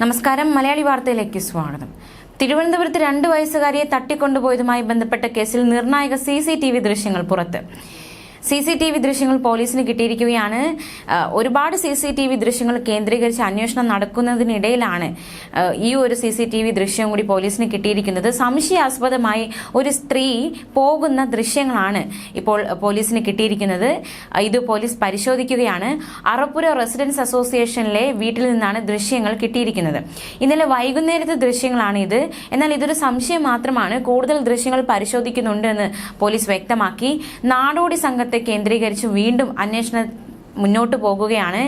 നമസ്കാരം. മലയാളി വാർത്തയിലേക്ക് സ്വാഗതം. തിരുവനന്തപുരത്ത് 2 വയസ്സുകാരിയെ തട്ടിക്കൊണ്ടുപോയതുമായി ബന്ധപ്പെട്ട കേസിൽ നിർണായക CCTV ദൃശ്യങ്ങൾ പുറത്ത്. CCTV ദൃശ്യങ്ങൾ പോലീസിന് കിട്ടിയിരിക്കുകയാണ്. ഒരുപാട് CCTV ദൃശ്യങ്ങൾ കേന്ദ്രീകരിച്ച് അന്വേഷണം നടക്കുന്നതിനിടയിലാണ് ഈ ഒരു CCTV ദൃശ്യം കൂടി പോലീസിന് കിട്ടിയിരിക്കുന്നത്. സംശയാസ്പദമായി ഒരു സ്ത്രീ പോകുന്ന ദൃശ്യങ്ങളാണ് ഇപ്പോൾ പോലീസിന് കിട്ടിയിരിക്കുന്നത്. ഇത് പോലീസ് പരിശോധിക്കുകയാണ്. അറപ്പുര റെസിഡൻസ് അസോസിയേഷനിലെ വീട്ടിൽ നിന്നാണ് ദൃശ്യങ്ങൾ കിട്ടിയിരിക്കുന്നത്. ഇന്നലെ വൈകുന്നേരത്തെ ദൃശ്യങ്ങളാണ് ഇത്. എന്നാൽ ഇതൊരു സംശയം മാത്രമാണ്. കൂടുതൽ ദൃശ്യങ്ങൾ പരിശോധിക്കുന്നുണ്ട് എന്ന് പോലീസ് വ്യക്തമാക്കി. നാടോടി സംഘത്തെ കേന്ദ്രീകരിച്ച് വീണ്ടും അന്വേഷണം മുന്നോട്ട് പോകുകയാണ്.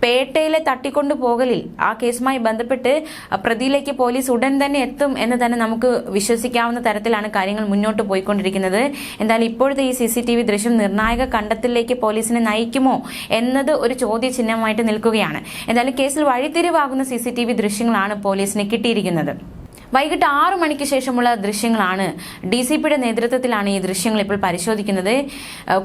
പേട്ടയിലെ തട്ടിക്കൊണ്ടുപോകലിൽ ആ കേസുമായി ബന്ധപ്പെട്ട് പ്രതിയിലേക്ക് പോലീസ് ഉടൻ തന്നെ എത്തും എന്ന് തന്നെ നമുക്ക് വിശ്വസിക്കാവുന്ന തരത്തിലാണ് കാര്യങ്ങൾ മുന്നോട്ട് പോയിക്കൊണ്ടിരിക്കുന്നത്. എന്തായാലും ഇപ്പോഴത്തെ ഈ CCTV ദൃശ്യം നിർണായക കണ്ടെത്തലിലേക്ക് പോലീസിനെ നയിക്കുമോ എന്നത് ഒരു ചോദ്യചിഹ്നമായിട്ട് നിൽക്കുകയാണ്. എന്തായാലും കേസിൽ വഴിത്തിരിവാകുന്ന CCTV ദൃശ്യങ്ങളാണ് പോലീസിന് കിട്ടിയിരിക്കുന്നത്. വൈകിട്ട് 6 മണിക്ക് ശേഷമുള്ള ദൃശ്യങ്ങളാണ്. DCPയുടെ നേതൃത്വത്തിലാണ് ഈ ദൃശ്യങ്ങൾ ഇപ്പോൾ പരിശോധിക്കുന്നത്.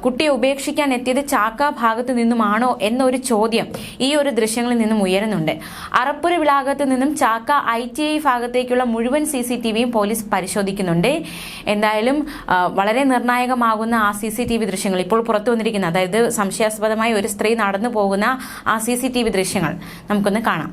കുട്ടിയെ ഉപേക്ഷിക്കാൻ എത്തിയത് ചാക്ക ഭാഗത്തു നിന്നുമാണോ എന്നൊരു ചോദ്യം ഈ ഒരു ദൃശ്യങ്ങളിൽ നിന്നും ഉയരുന്നുണ്ട്. അറപ്പുര വിളാകത്ത് നിന്നും ചാക്ക ITI ഭാഗത്തേക്കുള്ള മുഴുവൻ CCTVയും പോലീസ് പരിശോധിക്കുന്നുണ്ട്. എന്തായാലും വളരെ നിർണായകമാകുന്ന ആ CCTV ദൃശ്യങ്ങൾ ഇപ്പോൾ പുറത്തു വന്നിരിക്കുന്നത്, അതായത് സംശയാസ്പദമായ ഒരു സ്ത്രീ നടന്നു പോകുന്ന ആ CCTV ദൃശ്യങ്ങൾ നമുക്കൊന്ന് കാണാം.